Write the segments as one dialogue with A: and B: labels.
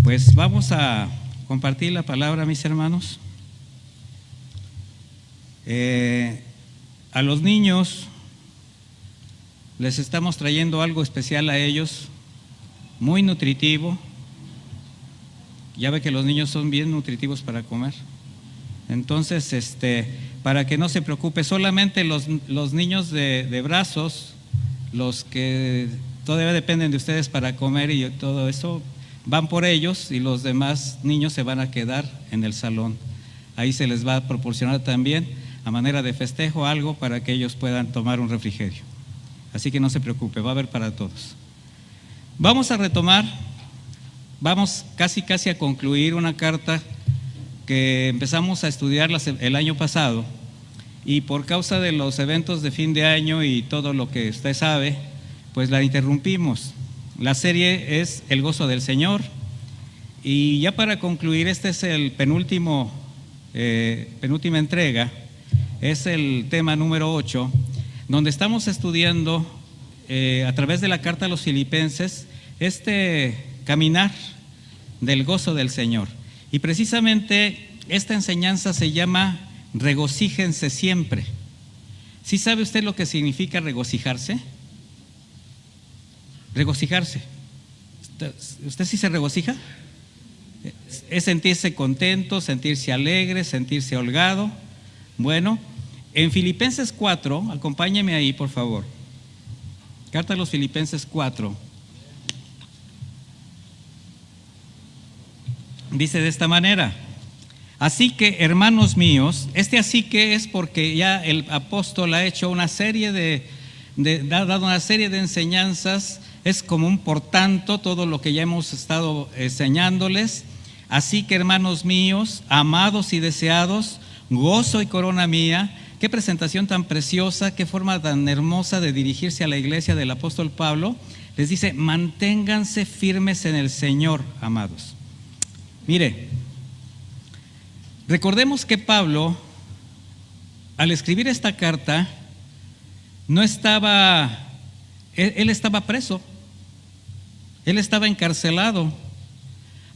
A: Pues vamos a compartir la palabra, mis hermanos. A los niños les estamos trayendo algo especial a ellos, muy nutritivo. Ya ve que los niños son bien nutritivos para comer. Entonces, para que no se preocupe, solamente los niños de brazos, los que todavía dependen de ustedes para comer y todo eso, van por ellos, y los demás niños se van a quedar en el salón. Ahí se les va a proporcionar también, a manera de festejo, algo para que ellos puedan tomar un refrigerio. Así que no se preocupe, va a haber para todos. Vamos a retomar, vamos casi a concluir una carta que empezamos a estudiar el año pasado, y por causa de los eventos de fin de año y todo lo que usted sabe, pues la interrumpimos. La serie es El Gozo del Señor, y ya para concluir, este es el penúltima entrega, es el tema número 8, donde estamos estudiando a través de la carta a los Filipenses caminar del gozo del Señor. Y precisamente esta enseñanza se llama regocíjense siempre. ¿Sí sabe usted lo que significa regocijarse? Regocijarse. ¿Usted sí se regocija? Es sentirse contento, sentirse alegre, sentirse holgado. Bueno, en Filipenses 4, acompáñeme ahí, por favor. Carta a los Filipenses 4. Dice de esta manera: así que, hermanos míos, así que es porque ya el apóstol ha hecho una serie dado una serie de enseñanzas. Es como un por tanto todo lo que ya hemos estado enseñándoles. Así que, hermanos míos, amados y deseados, gozo y corona mía. Qué presentación tan preciosa, qué forma tan hermosa de dirigirse a la iglesia del apóstol Pablo. Les dice: manténganse firmes en el Señor, amados. Mire, recordemos que Pablo, al escribir esta carta, él estaba preso. Él estaba encarcelado.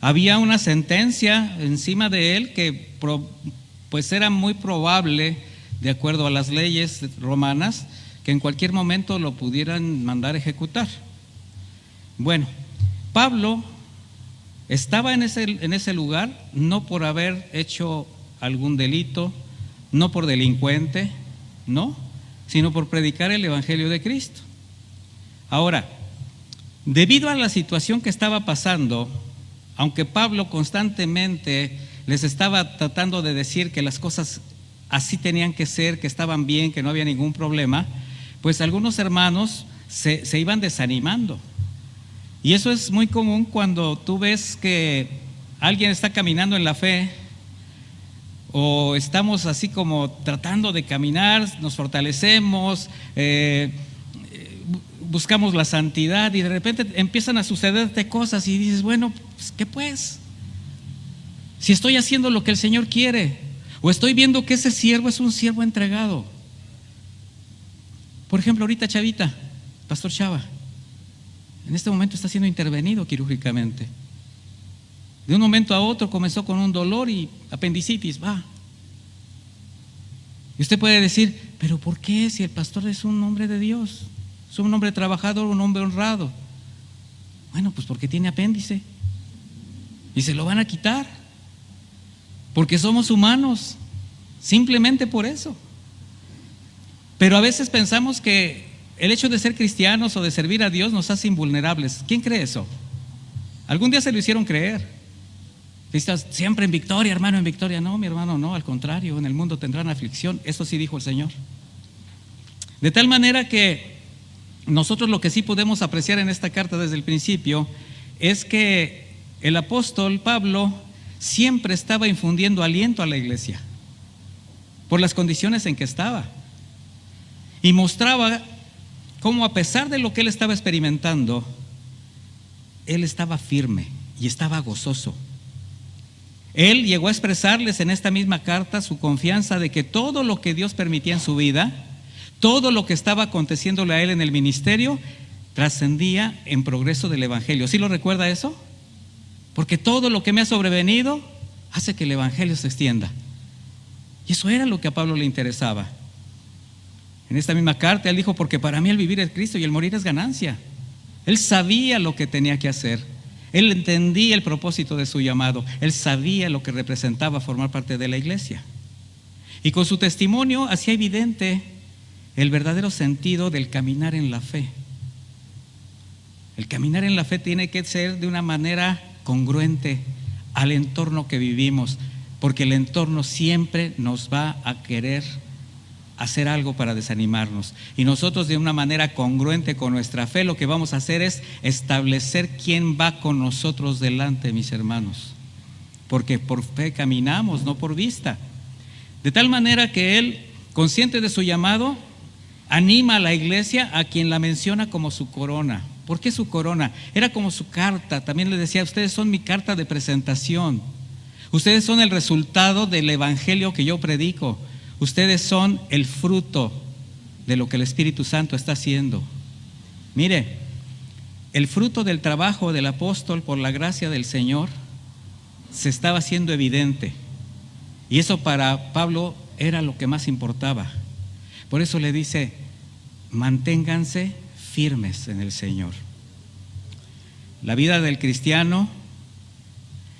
A: Había una sentencia encima de él que pues era muy probable, de acuerdo a las leyes romanas, que en cualquier momento lo pudieran mandar a ejecutar. Bueno, Pablo estaba en ese lugar no por haber hecho algún delito, no por delincuente, no, sino por predicar el Evangelio de Cristo. Ahora, debido a la situación que estaba pasando, aunque Pablo constantemente les estaba tratando de decir que las cosas así tenían que ser, que estaban bien, que no había ningún problema, pues algunos hermanos se iban desanimando. Y eso es muy común cuando tú ves que alguien está caminando en la fe, o estamos así como tratando de caminar, nos fortalecemos, buscamos la santidad, y de repente empiezan a sucederte cosas y dices: bueno, pues, ¿qué pues? Si estoy haciendo lo que el Señor quiere, o estoy viendo que ese siervo es un siervo entregado. Por ejemplo, ahorita Chavita, Pastor Chava, en este momento está siendo intervenido quirúrgicamente. De un momento a otro comenzó con un dolor y apendicitis, Y usted puede decir: ¿pero por qué? Si el pastor es un hombre de Dios, es un hombre trabajador, un hombre honrado. Bueno, pues porque tiene apéndice y se lo van a quitar, porque somos humanos, simplemente por eso. Pero a veces pensamos que el hecho de ser cristianos o de servir a Dios nos hace invulnerables. ¿Quién cree eso? Algún día se lo hicieron creer. Estás siempre en victoria, hermano, en victoria. No, mi hermano, no, al contrario, en el mundo tendrán aflicción. Eso sí dijo el Señor. De tal manera que nosotros lo que sí podemos apreciar en esta carta desde el principio es que el apóstol Pablo siempre estaba infundiendo aliento a la iglesia por las condiciones en que estaba, y mostraba cómo, a pesar de lo que él estaba experimentando, él estaba firme y estaba gozoso. Él llegó a expresarles en esta misma carta su confianza de que todo lo que Dios permitía en su vida, todo lo que estaba aconteciéndole a él en el ministerio, trascendía en progreso del Evangelio. ¿Sí lo recuerda eso? porque todo lo que me ha sobrevenido hace que el evangelio se extienda. Y eso era lo que a Pablo le interesaba. En esta misma carta él dijo, porque para mí el vivir es Cristo y el morir es ganancia. Él sabía lo que tenía que hacer. Él entendía el propósito de su llamado. Él sabía lo que representaba formar parte de la iglesia. Y con su testimonio hacía evidente el verdadero sentido del caminar en la fe. El caminar en la fe tiene que ser de una manera congruente al entorno que vivimos, porque el entorno siempre nos va a querer hacer algo para desanimarnos. Y nosotros, de una manera congruente con nuestra fe, lo que vamos a hacer es establecer quién va con nosotros delante, mis hermanos. Porque por fe caminamos, no por vista. De tal manera que él, consciente de su llamado, anima a la iglesia, a quien la menciona como su corona. ¿Por qué su corona? Era como su carta. También le decía, ustedes son mi carta de presentación. Ustedes son el resultado del evangelio que yo predico. Ustedes son el fruto de lo que el Espíritu Santo está haciendo. Mire, el fruto del trabajo del apóstol por la gracia del Señor se estaba haciendo evidente. Y eso para Pablo era lo que más importaba. Por eso le dice, manténganse firmes en el Señor. La vida del cristiano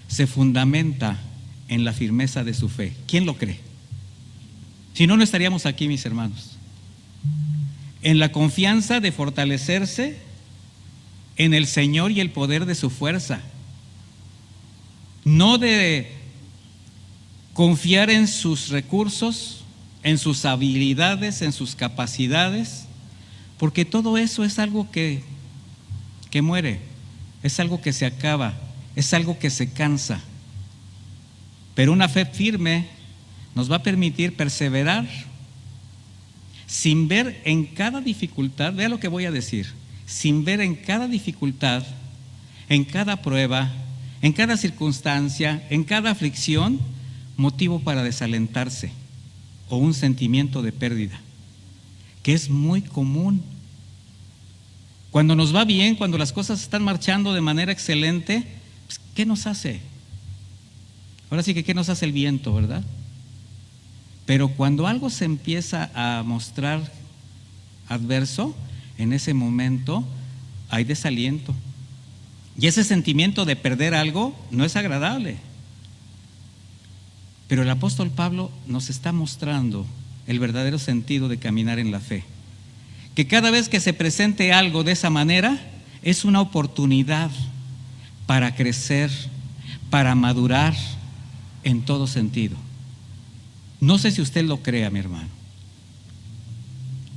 A: se fundamenta en la firmeza de su fe. ¿Quién lo cree? Si no, no estaríamos aquí, mis hermanos. En la confianza de fortalecerse en el Señor y el poder de su fuerza. No de confiar en sus recursos, en sus habilidades, en sus capacidades, porque todo eso es algo que muere, es algo que se acaba, es algo que se cansa. Pero una fe firme nos va a permitir perseverar sin ver en cada dificultad, vea lo que voy a decir, sin ver en cada dificultad, en cada prueba, en cada circunstancia, en cada aflicción, motivo para desalentarse o un sentimiento de pérdida, que es muy común. Cuando nos va bien, cuando las cosas están marchando de manera excelente, pues, ¿qué nos hace? Ahora sí que ¿qué nos hace el viento, verdad? Pero cuando algo se empieza a mostrar adverso, en ese momento hay desaliento. Y ese sentimiento de perder algo no es agradable. Pero el apóstol Pablo nos está mostrando el verdadero sentido de caminar en la fe. Que cada vez que se presente algo de esa manera, es una oportunidad para crecer, para madurar en todo sentido. No sé si usted lo crea, mi hermano.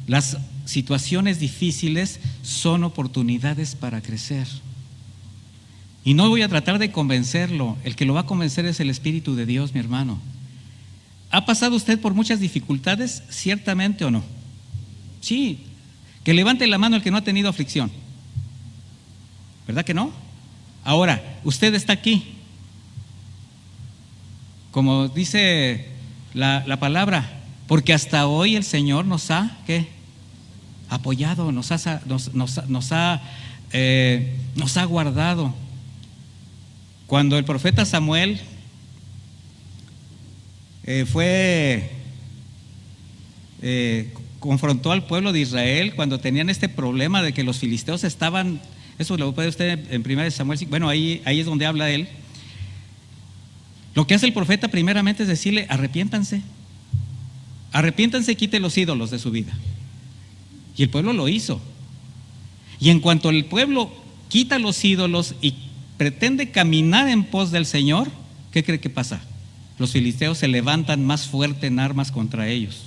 A: Las situaciones difíciles son oportunidades para crecer. Y no voy a tratar de convencerlo. El que lo va a convencer es el Espíritu de Dios, mi hermano. ¿Ha pasado usted por muchas dificultades, ciertamente o no? Sí. Que levante la mano el que no ha tenido aflicción. ¿Verdad que no? Ahora, usted está aquí. Como dice la palabra, porque hasta hoy el Señor nos ha ¿qué? Apoyado, nos ha guardado. Cuando el profeta Samuel confrontó al pueblo de Israel, cuando tenían este problema de que los filisteos estaban, eso lo puede usted en 1 Samuel 5, bueno, ahí es donde habla él. Lo que hace el profeta primeramente es decirle, arrepiéntanse, quite los ídolos de su vida. Y el pueblo lo hizo. Y en cuanto el pueblo quita los ídolos y pretende caminar en pos del Señor, ¿qué cree que pasa? Los filisteos se levantan más fuerte en armas contra ellos.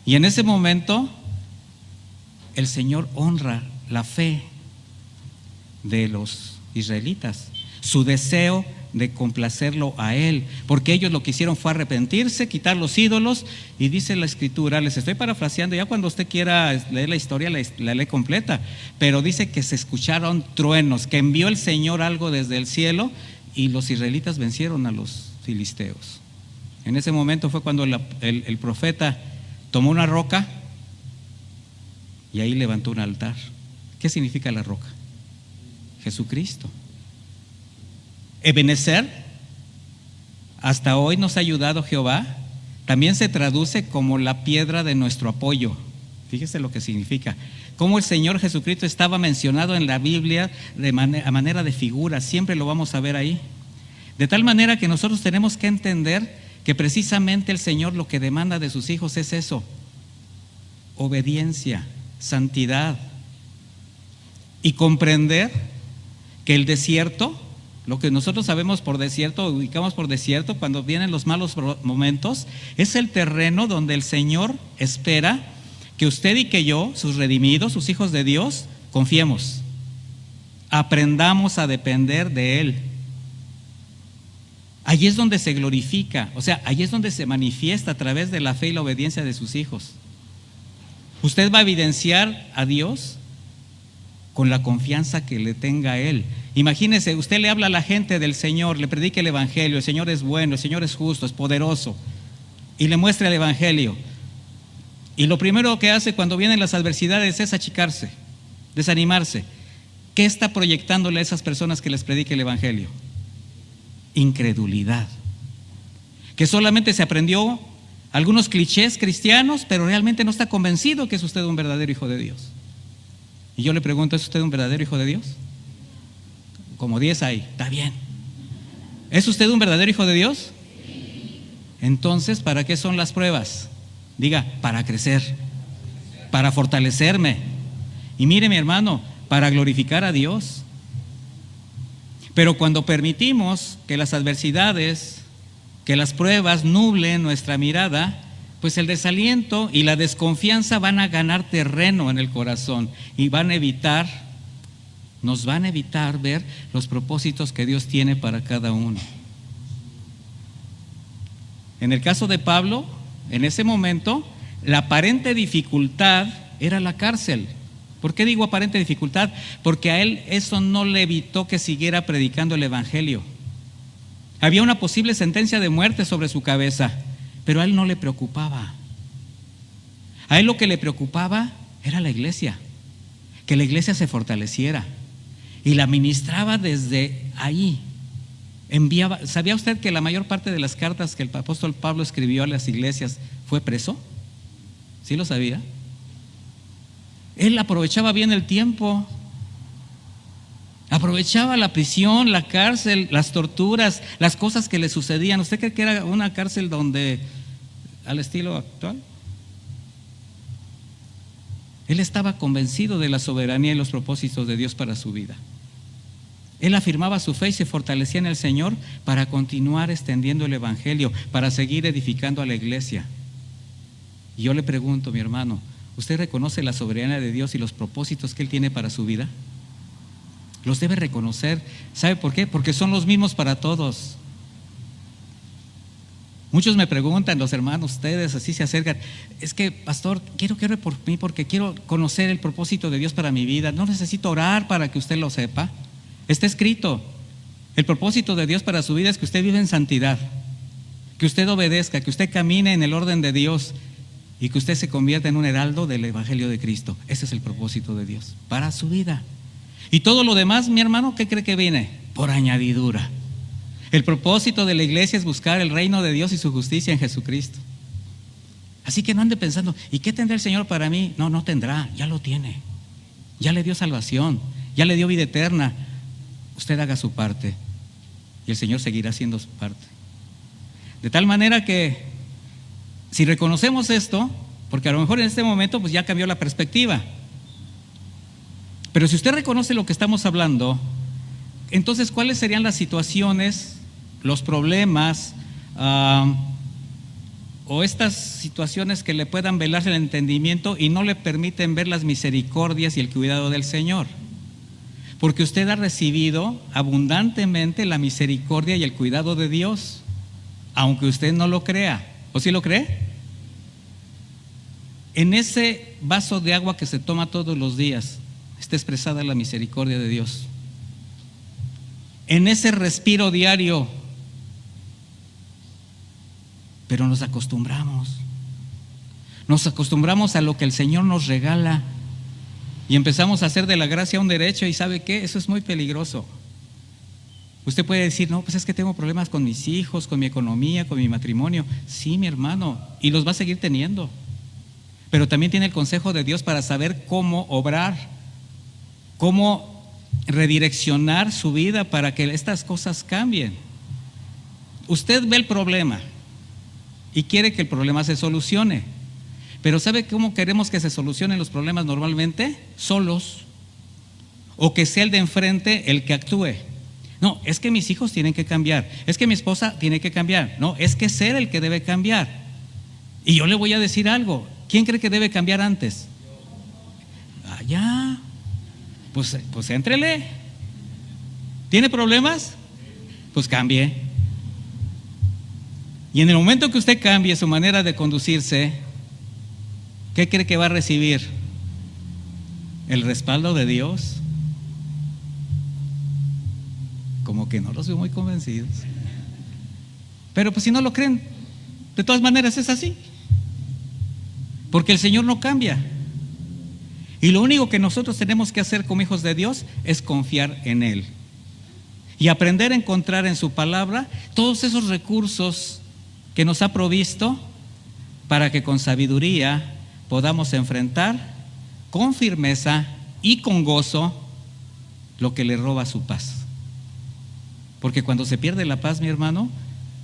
A: Y en ese momento, el Señor honra la fe de los israelitas, su deseo de complacerlo a Él, porque ellos lo que hicieron fue arrepentirse, quitar los ídolos, y dice la Escritura, les estoy parafraseando, ya cuando usted quiera leer la historia, la lee completa, pero dice que se escucharon truenos, que envió el Señor algo desde el cielo, y los israelitas vencieron a los filisteos. En ese momento fue cuando el profeta tomó una roca y ahí levantó un altar. ¿Qué significa la roca? Jesucristo. Ebenezer, hasta hoy nos ha ayudado Jehová, también se traduce como la piedra de nuestro apoyo. Fíjese lo que significa. Cómo el Señor Jesucristo estaba mencionado en la Biblia a manera de figura, siempre lo vamos a ver ahí. De tal manera que nosotros tenemos que entender que precisamente el Señor lo que demanda de sus hijos es eso: obediencia, santidad, y comprender que el desierto, lo que nosotros sabemos por desierto, ubicamos por desierto cuando vienen los malos momentos, es el terreno donde el Señor espera que usted y que yo, sus redimidos, sus hijos de Dios, confiemos, aprendamos a depender de Él. Allí es donde se glorifica, o sea, allí es donde se manifiesta a través de la fe y la obediencia de sus hijos. Usted va a evidenciar a Dios con la confianza que le tenga a Él. Imagínese, usted le habla a la gente del Señor, le predica el Evangelio, el Señor es bueno, el Señor es justo, es poderoso, y le muestra el Evangelio. Y lo primero que hace cuando vienen las adversidades es achicarse, desanimarse. ¿Qué está proyectándole a esas personas que les predica el Evangelio? Incredulidad. Que solamente se aprendió algunos clichés cristianos, pero realmente no está convencido que es usted un verdadero hijo de Dios. Y yo le pregunto, ¿es usted un verdadero hijo de Dios? Como 10 ahí, está bien. ¿Es usted un verdadero hijo de Dios? Entonces, ¿para qué son las pruebas? Diga, para crecer, para fortalecerme. Y mire, mi hermano, para glorificar a Dios. Pero cuando permitimos que las adversidades, que las pruebas nublen nuestra mirada, pues el desaliento y la desconfianza van a ganar terreno en el corazón y nos van a evitar ver los propósitos que Dios tiene para cada uno. En el caso de Pablo, en ese momento, la aparente dificultad era la cárcel. ¿Por qué digo aparente dificultad? Porque a él eso no le evitó que siguiera predicando el Evangelio. Había una posible sentencia de muerte sobre su cabeza, pero a él no le preocupaba. A él lo que le preocupaba era la iglesia, que la iglesia se fortaleciera, y la ministraba desde ahí. Enviaba. ¿Sabía usted que la mayor parte de las cartas que el apóstol Pablo escribió a las iglesias fue preso? ¿Sí lo sabía? Él aprovechaba bien el tiempo, aprovechaba la prisión, la cárcel, las torturas, las cosas que le sucedían. ¿Usted cree que era una cárcel donde al estilo actual? Él estaba convencido de la soberanía y los propósitos de Dios para su vida. Él afirmaba su fe y se fortalecía en el Señor para continuar extendiendo el Evangelio, para seguir edificando a la iglesia. Y yo le pregunto, mi hermano, ¿usted reconoce la soberanía de Dios y los propósitos que Él tiene para su vida? Los debe reconocer. ¿Sabe por qué? Porque son los mismos para todos. Muchos me preguntan, los hermanos, ustedes así se acercan: es que, pastor, quiero que ore por mí porque quiero conocer el propósito de Dios para mi vida. No necesito orar para que usted lo sepa. Está escrito. El propósito de Dios para su vida es que usted viva en santidad, que usted obedezca, que usted camine en el orden de Dios y que usted se convierta en un heraldo del Evangelio de Cristo. Ese es el propósito de Dios para su vida. Y todo lo demás, mi hermano, ¿qué cree que viene? Por añadidura. El propósito de la iglesia es buscar el reino de Dios y su justicia en Jesucristo. Así que no ande pensando, ¿y qué tendrá el Señor para mí? No, no tendrá, ya lo tiene. Ya le dio salvación, ya le dio vida eterna. Usted haga su parte y el Señor seguirá haciendo su parte. De tal manera que si reconocemos esto, porque a lo mejor en este momento pues ya cambió la perspectiva, pero si usted reconoce lo que estamos hablando, entonces ¿cuáles serían las situaciones, los problemas o estas situaciones que le puedan velar el entendimiento y no le permiten ver las misericordias y el cuidado del Señor? Porque usted ha recibido abundantemente la misericordia y el cuidado de Dios, aunque usted no lo crea. ¿O sí lo cree? En ese vaso de agua que se toma todos los días está expresada la misericordia de Dios. En ese respiro diario. Pero nos acostumbramos a lo que el Señor nos regala y empezamos a hacer de la gracia un derecho. ¿Y sabe qué? Eso es muy peligroso. Usted puede decir, no, pues es que tengo problemas con mis hijos, con mi economía, con mi matrimonio. Sí, mi hermano, y los va a seguir teniendo. Pero también tiene el consejo de Dios para saber cómo obrar, cómo redireccionar su vida para que estas cosas cambien. Usted ve el problema y quiere que el problema se solucione. Pero ¿sabe cómo queremos que se solucionen los problemas normalmente? Solos. O que sea el de enfrente el que actúe. No, es que mis hijos tienen que cambiar. Es que mi esposa tiene que cambiar. No, es que ser el que debe cambiar. Y yo le voy a decir algo. ¿Quién cree que debe cambiar antes? Ya. Pues éntrele. ¿Tiene problemas? Pues cambie. Y en el momento que usted cambie su manera de conducirse, ¿qué cree que va a recibir? ¿El respaldo de Dios? Como que no los veo muy convencidos. Pero pues si no lo creen, de todas maneras es así. Porque el Señor no cambia. Y lo único que nosotros tenemos que hacer como hijos de Dios es confiar en Él. Y aprender a encontrar en su palabra todos esos recursos que nos ha provisto para que con sabiduría podamos enfrentar con firmeza y con gozo lo que le roba su paz. Porque cuando se pierde la paz, mi hermano,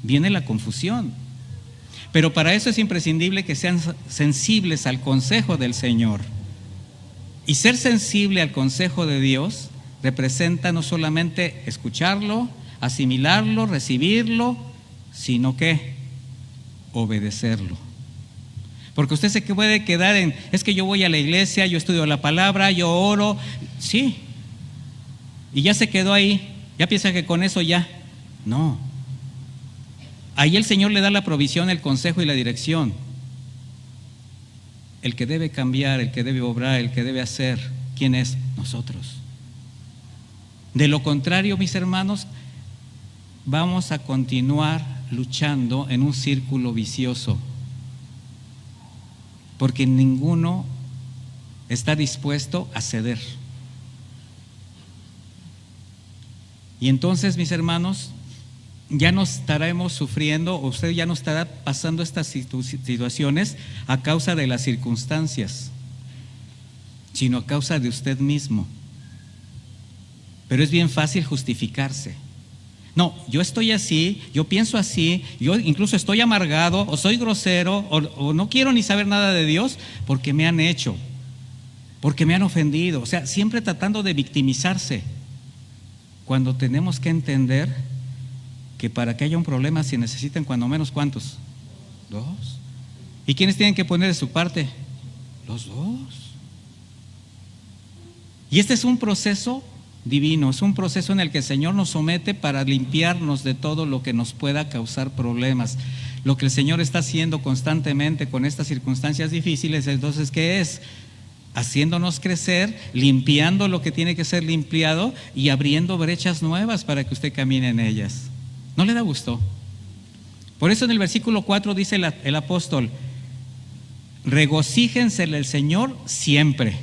A: viene la confusión. Pero para eso es imprescindible que sean sensibles al consejo del Señor. Y ser sensible al consejo de Dios representa no solamente escucharlo, asimilarlo, recibirlo, sino que obedecerlo. Porque usted se puede quedar en, es que yo voy a la iglesia, yo estudio la palabra, yo oro, sí, y ya se quedó ahí. Ya piensa que con eso ya. No. Ahí el Señor le da la provisión, el consejo y la dirección. El que debe cambiar, el que debe obrar, el que debe hacer, ¿quién es? Nosotros. De lo contrario, mis hermanos, vamos a continuar luchando en un círculo vicioso. Porque ninguno está dispuesto a ceder. Y entonces, mis hermanos, ya no estaremos sufriendo, o usted ya no estará pasando estas situaciones a causa de las circunstancias, sino a causa de usted mismo. Pero es bien fácil justificarse. No, yo estoy así, yo pienso así, yo incluso estoy amargado, o soy grosero, o no quiero ni saber nada de Dios porque me han hecho, porque me han ofendido. O sea, siempre tratando de victimizarse. Cuando tenemos que entender que para que haya un problema se necesitan cuando menos ¿cuántos? 2. ¿Y quiénes tienen que poner de su parte? Los 2. Y este es un proceso divino, es un proceso en el que el Señor nos somete para limpiarnos de todo lo que nos pueda causar problemas. Lo que el Señor está haciendo constantemente con estas circunstancias difíciles, entonces, ¿qué es? Haciéndonos crecer, limpiando lo que tiene que ser limpiado y abriendo brechas nuevas para que usted camine en ellas. ¿No le da gusto? Por eso en el versículo 4 dice el apóstol: regocíjense en el Señor siempre.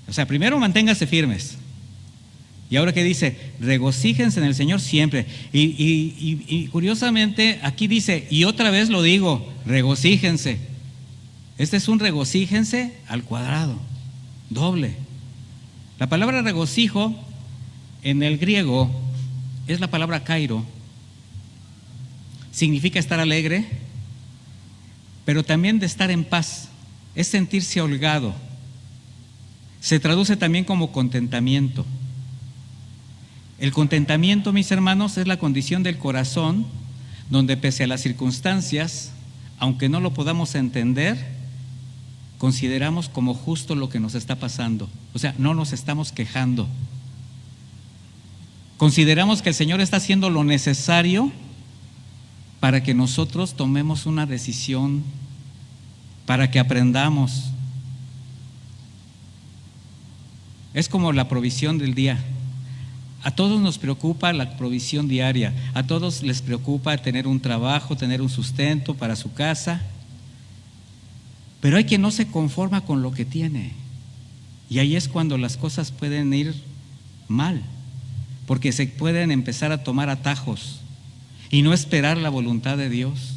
A: O sea, primero manténganse firmes. Y ahora que dice, regocíjense en el Señor siempre. Y curiosamente aquí dice, y otra vez lo digo, regocíjense. Este es un regocíjense al cuadrado, doble. La palabra regocijo en el griego es la palabra kairo. Significa estar alegre, pero también de estar en paz. Es sentirse holgado. Se traduce también como contentamiento. El contentamiento, mis hermanos, es la condición del corazón donde pese a las circunstancias, aunque no lo podamos entender, consideramos como justo lo que nos está pasando. O sea, no nos estamos quejando. Consideramos que el Señor está haciendo lo necesario para que nosotros tomemos una decisión, para que aprendamos. Es como la provisión del día. A todos nos preocupa la provisión diaria, a todos les preocupa tener un trabajo, tener un sustento para su casa, pero hay quien no se conforma con lo que tiene, y ahí es cuando las cosas pueden ir mal, porque se pueden empezar a tomar atajos y no esperar la voluntad de Dios.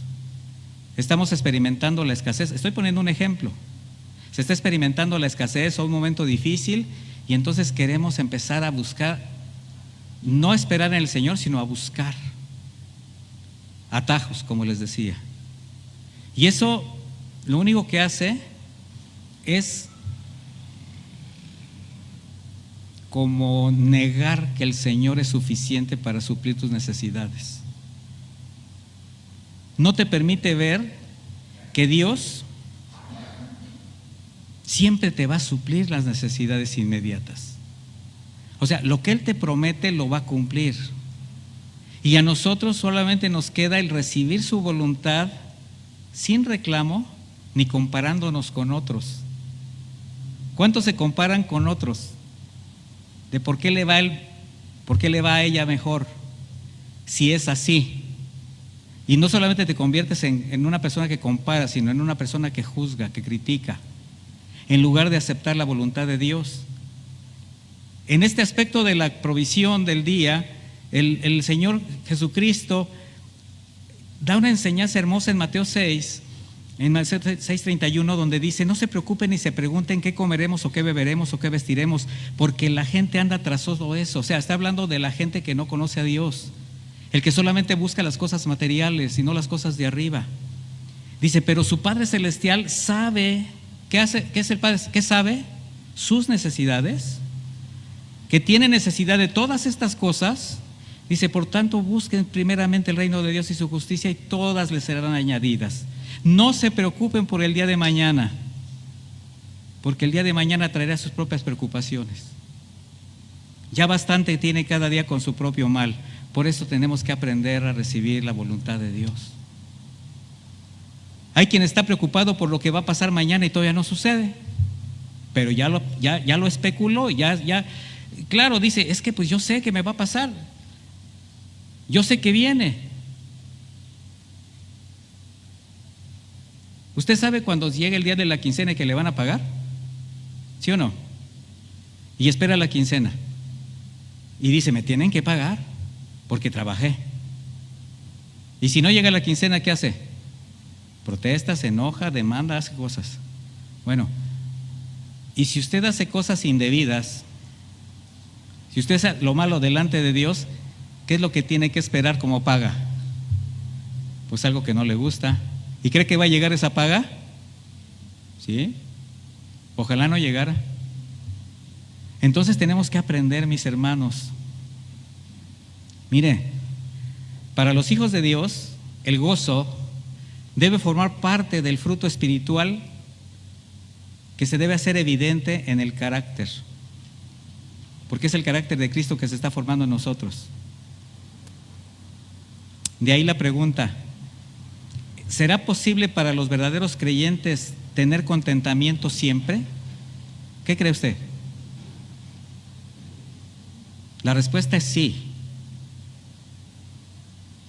A: Estamos experimentando la escasez. Estoy poniendo un ejemplo. Se está experimentando la escasez o un momento difícil y entonces queremos empezar a buscar, no esperar en el Señor, sino a buscar atajos, como les decía. Y eso lo único que hace es como negar que el Señor es suficiente para suplir tus necesidades. No te permite ver que Dios siempre te va a suplir las necesidades inmediatas. O sea, lo que Él te promete lo va a cumplir. Y a nosotros solamente nos queda el recibir su voluntad sin reclamo ni comparándonos con otros. ¿Cuántos se comparan con otros? De por qué le va a ella mejor, si es así. Y no solamente te conviertes en una persona que compara, sino en una persona que juzga, que critica, en lugar de aceptar la voluntad de Dios. En este aspecto de la provisión del día, el Señor Jesucristo da una enseñanza hermosa en Mateo 6, en Mateo 6:31, donde dice: no se preocupen ni se pregunten qué comeremos o qué beberemos o qué vestiremos, porque la gente anda tras todo eso. O sea, está hablando de la gente que no conoce a Dios, el que solamente busca las cosas materiales y no las cosas de arriba. Dice: pero su Padre Celestial sabe, ¿qué hace? ¿Qué es el Padre? ¿Qué sabe? Sus necesidades, que tiene necesidad de todas estas cosas. Dice: por tanto, busquen primeramente el reino de Dios y su justicia, y todas les serán añadidas. No se preocupen por el día de mañana, porque el día de mañana traerá sus propias preocupaciones. Ya bastante tiene cada día con su propio mal. Por eso tenemos que aprender a recibir la voluntad de Dios. Hay quien está preocupado por lo que va a pasar mañana y todavía no sucede, pero ya lo especuló, claro, dice: es que pues yo sé que me va a pasar, yo sé que viene. ¿Usted sabe cuando llega el día de la quincena que le van a pagar? ¿Sí o no? Y espera la quincena y dice: me tienen que pagar porque trabajé. Y si no llega la quincena, ¿qué hace? Protesta, se enoja, demanda, hace cosas. Bueno, y si usted hace cosas indebidas, si usted hace lo malo delante de Dios, ¿qué es lo que tiene que esperar como paga? Pues algo que no le gusta. ¿Y cree que va a llegar esa paga? ¿Sí? Ojalá no llegara. Entonces tenemos que aprender, mis hermanos. Mire, para los hijos de Dios, el gozo debe formar parte del fruto espiritual que se debe hacer evidente en el carácter, porque es el carácter de Cristo que se está formando en nosotros. De ahí la pregunta: ¿será posible para los verdaderos creyentes tener contentamiento siempre? ¿Qué cree usted? La respuesta es sí.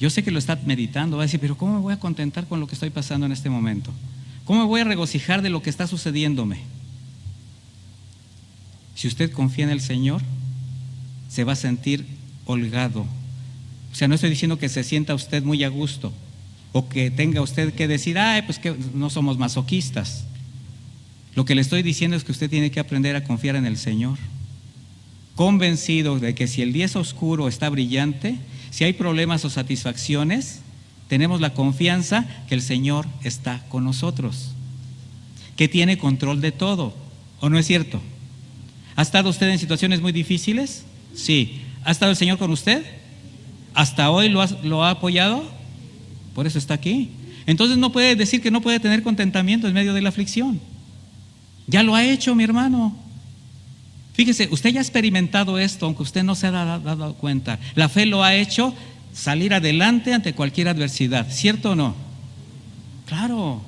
A: Yo sé que lo está meditando, va a decir: pero ¿cómo me voy a contentar con lo que estoy pasando en este momento? ¿Cómo me voy a regocijar de lo que está sucediéndome? Si usted confía en el Señor, se va a sentir holgado. O sea, no estoy diciendo que se sienta usted muy a gusto, o que tenga usted que decir: ay, pues que no somos masoquistas. Lo que le estoy diciendo es que usted tiene que aprender a confiar en el Señor, convencido de que si el día es oscuro, está brillante, si hay problemas o satisfacciones, tenemos la confianza que el Señor está con nosotros, que tiene control de todo. ¿O no es cierto? ¿Ha estado usted en situaciones muy difíciles? Sí. ¿Ha estado el Señor con usted? ¿Hasta hoy lo ha apoyado? Por eso está aquí. Entonces no puede decir que no puede tener contentamiento en medio de la aflicción. Ya lo ha hecho, mi hermano. Fíjese, usted ya ha experimentado esto, aunque usted no se ha dado cuenta. La fe lo ha hecho salir adelante ante cualquier adversidad, ¿cierto o no? Claro.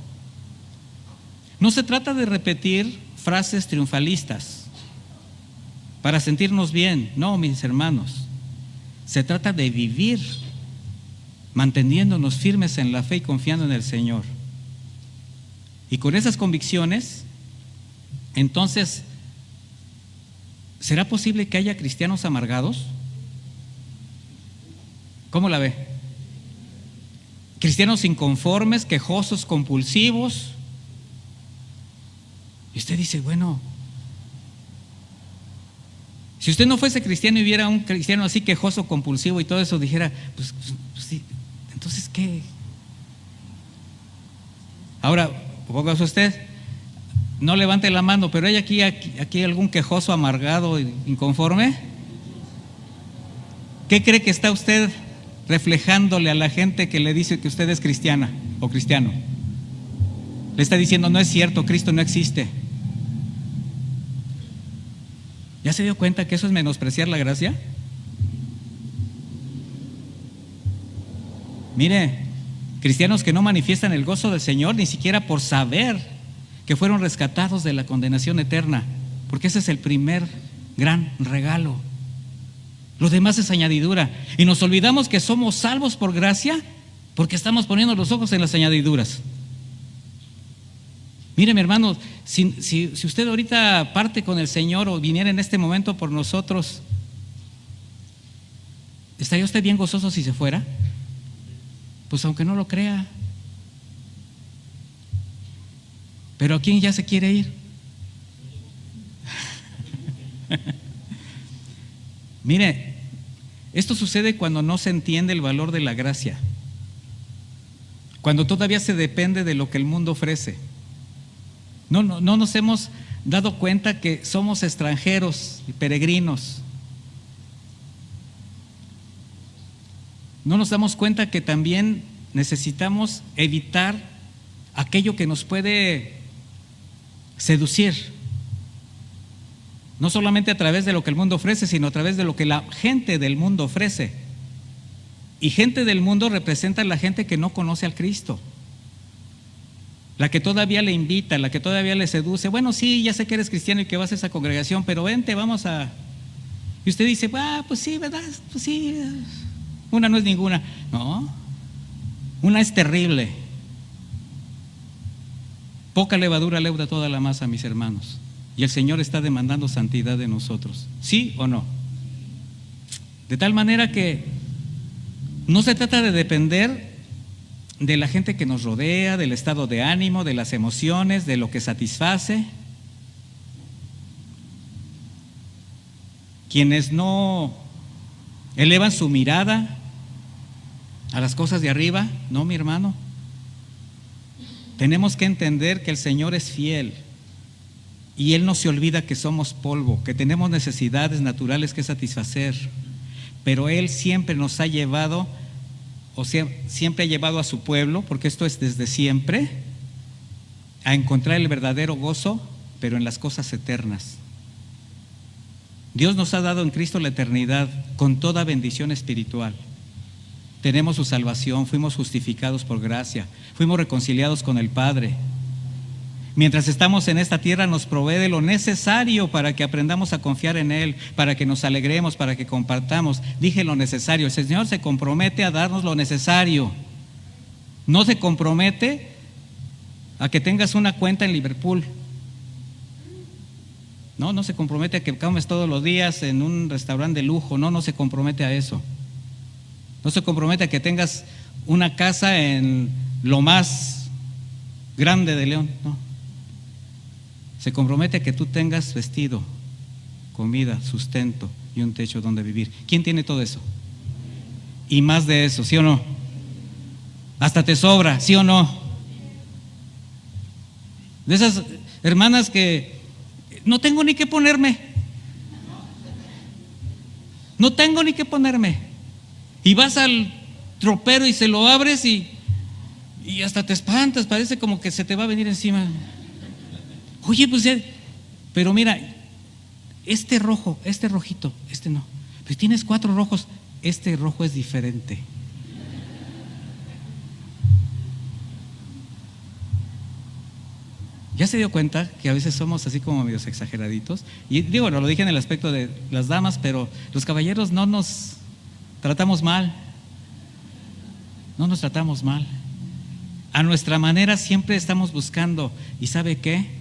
A: No se trata de repetir frases triunfalistas para sentirnos bien, no, mis hermanos. Se trata de vivir manteniéndonos firmes en la fe y confiando en el Señor. Y con esas convicciones, entonces, ¿será posible que haya cristianos amargados? ¿Cómo la ve? Cristianos inconformes, quejosos, compulsivos. Y usted dice, bueno, si usted no fuese cristiano y viera un cristiano así quejoso, compulsivo y todo eso, dijera, pues sí, entonces ¿qué? Ahora, póngase usted, no levante la mano, pero ¿hay aquí algún quejoso, amargado, inconforme? ¿Qué cree que está usted reflejándole a la gente que le dice que usted es cristiana o cristiano? Le está diciendo, no es cierto, Cristo no existe. ¿Ya se dio cuenta que eso es menospreciar la gracia? Mire, cristianos que no manifiestan el gozo del Señor ni siquiera por saber que fueron rescatados de la condenación eterna, porque ese es el primer gran regalo. Lo demás es añadidura. Y nos olvidamos que somos salvos por gracia porque estamos poniendo los ojos en las añadiduras. Mire, mi hermano, si usted ahorita parte con el Señor o viniera en este momento por nosotros, ¿estaría usted bien gozoso si se fuera? Pues aunque no lo crea. Pero ¿a quién ya se quiere ir? Mire, esto sucede cuando no se entiende el valor de la gracia, cuando todavía se depende de lo que el mundo ofrece. No nos hemos dado cuenta que somos extranjeros y peregrinos. No nos damos cuenta que también necesitamos evitar aquello que nos puede seducir. No solamente a través de lo que el mundo ofrece, sino a través de lo que la gente del mundo ofrece. Y gente del mundo representa a la gente que no conoce al Cristo. La que todavía le invita, la que todavía le seduce. Bueno, sí, ya sé que eres cristiano y que vas a esa congregación, pero vente, vamos a... Y usted dice, pues sí, ¿verdad? Pues sí, una no es ninguna. No, una es terrible. Poca levadura leuda toda la masa, mis hermanos. Y el Señor está demandando santidad de nosotros. ¿Sí o no? De tal manera que no se trata de depender de la gente que nos rodea, del estado de ánimo, de las emociones, de lo que satisface. Quienes no elevan su mirada a las cosas de arriba, no, mi hermano. Tenemos que entender que el Señor es fiel y Él no se olvida que somos polvo, que tenemos necesidades naturales que satisfacer, pero Él siempre nos ha llevado, o sea, siempre ha llevado a su pueblo, porque esto es desde siempre, a encontrar el verdadero gozo, pero en las cosas eternas. Dios nos ha dado en Cristo la eternidad con toda bendición espiritual. Tenemos su salvación, fuimos justificados por gracia, fuimos reconciliados con el Padre. Mientras estamos en esta tierra nos provee de lo necesario para que aprendamos a confiar en Él, para que nos alegremos, para que compartamos. Dije lo necesario, el Señor se compromete a darnos lo necesario. No se compromete a que tengas una cuenta en Liverpool. No se compromete a que comes todos los días en un restaurante de lujo. No se compromete a eso. No se compromete a que tengas una casa en lo más grande de León. No. Se compromete a que tú tengas vestido, comida, sustento y un techo donde vivir. ¿Quién tiene todo eso? Y más de eso, ¿sí o no? Hasta te sobra, ¿sí o no? De esas hermanas que no tengo ni qué ponerme. No tengo ni qué ponerme. Y vas al tropero y se lo abres y hasta te espantas, parece como que se te va a venir encima. Oye, pues ya, pero mira, este rojo, este rojito, este no. Pues tienes 4 rojos, este rojo es diferente. ¿Ya se dio cuenta que a veces somos así como medios exageraditos? Y digo, no lo dije en el aspecto de las damas, pero los caballeros no nos tratamos mal. No nos tratamos mal. A nuestra manera siempre estamos buscando. ¿Y sabe qué?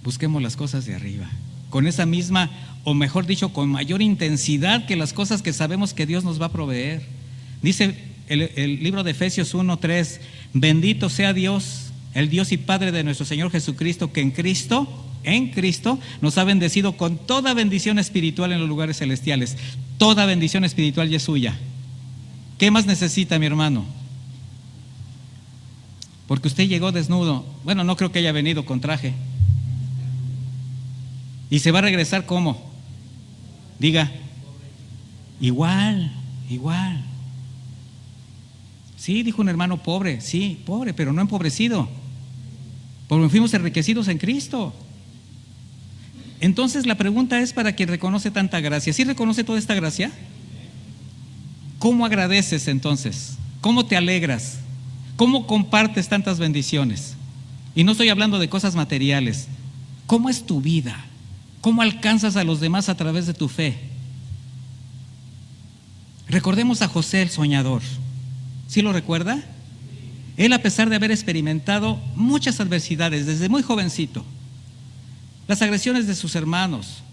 A: Busquemos las cosas de arriba, con esa misma o mejor dicho, con mayor intensidad que las cosas que sabemos que Dios nos va a proveer. Dice el libro de Efesios 1:3, bendito sea Dios, el Dios y Padre de nuestro Señor Jesucristo, que en Cristo nos ha bendecido con toda bendición espiritual en los lugares celestiales. Toda bendición espiritual ya es suya. ¿Qué más necesita, mi hermano? Porque usted llegó desnudo. Bueno, no creo que haya venido con traje. ¿Y se va a regresar cómo? Diga, igual. Sí, dijo un hermano, pobre, sí, pobre, pero no empobrecido, porque fuimos enriquecidos en Cristo. Entonces la pregunta es para quien reconoce tanta gracia. ¿Sí reconoce toda esta gracia? ¿Cómo agradeces entonces? ¿Cómo te alegras? ¿Cómo compartes tantas bendiciones? Y no estoy hablando de cosas materiales. ¿Cómo es tu vida? ¿Cómo alcanzas a los demás a través de tu fe? Recordemos a José el soñador. ¿Sí lo recuerda? Él, a pesar de haber experimentado muchas adversidades desde muy jovencito, las agresiones de sus hermanos,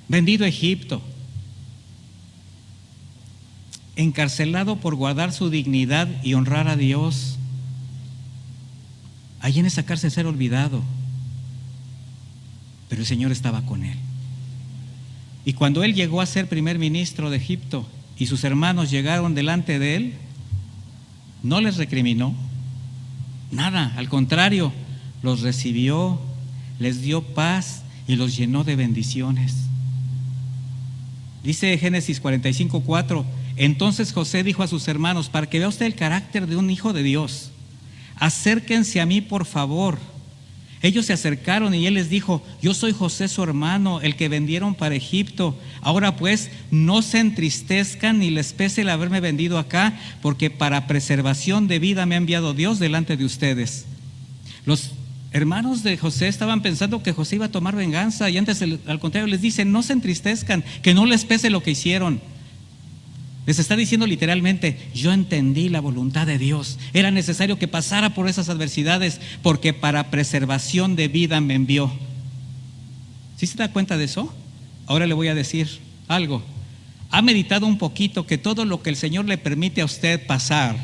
A: vendido a Egipto, encarcelado por guardar su dignidad y honrar a Dios, allí en esa cárcel ser olvidado, pero el Señor estaba con él. Y cuando él llegó a ser primer ministro de Egipto y sus hermanos llegaron delante de él, no les recriminó nada, al contrario, los recibió, les dio paz y los llenó de bendiciones. Dice Génesis 45:4, entonces José dijo a sus hermanos, para que vea usted el carácter de un hijo de Dios, acérquense a mí por favor. Ellos se acercaron y él les dijo, yo soy José su hermano, el que vendieron para Egipto. Ahora pues, no se entristezcan ni les pese el haberme vendido acá, porque para preservación de vida me ha enviado Dios delante de ustedes. Los hermanos de José estaban pensando que José iba a tomar venganza, y antes, al contrario, les dice, no se entristezcan, que no les pese lo que hicieron. Les está diciendo literalmente, yo entendí la voluntad de Dios. Era necesario que pasara por esas adversidades porque para preservación de vida me envió. ¿Sí se da cuenta de eso? Ahora le voy a decir algo. ¿Ha meditado un poquito que todo lo que el Señor le permite a usted pasar,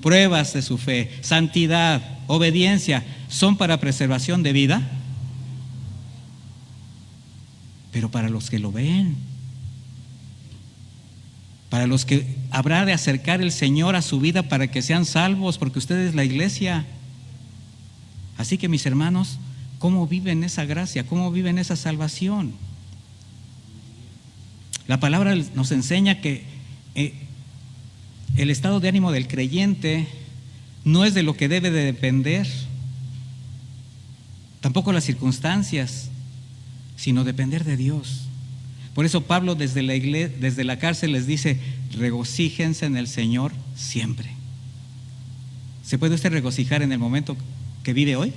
A: pruebas de su fe, santidad, obediencia, son para preservación de vida? Pero para los que lo ven, para los que habrá de acercar el Señor a su vida para que sean salvos, porque usted es la iglesia. Así que, mis hermanos, ¿cómo viven esa gracia? ¿Cómo viven esa salvación? La palabra nos enseña que el estado de ánimo del creyente no es de lo que debe de depender, tampoco las circunstancias, sino depender de Dios. Por eso Pablo desde la cárcel les dice, regocíjense en el Señor siempre. ¿Se puede usted regocijar en el momento que vive hoy?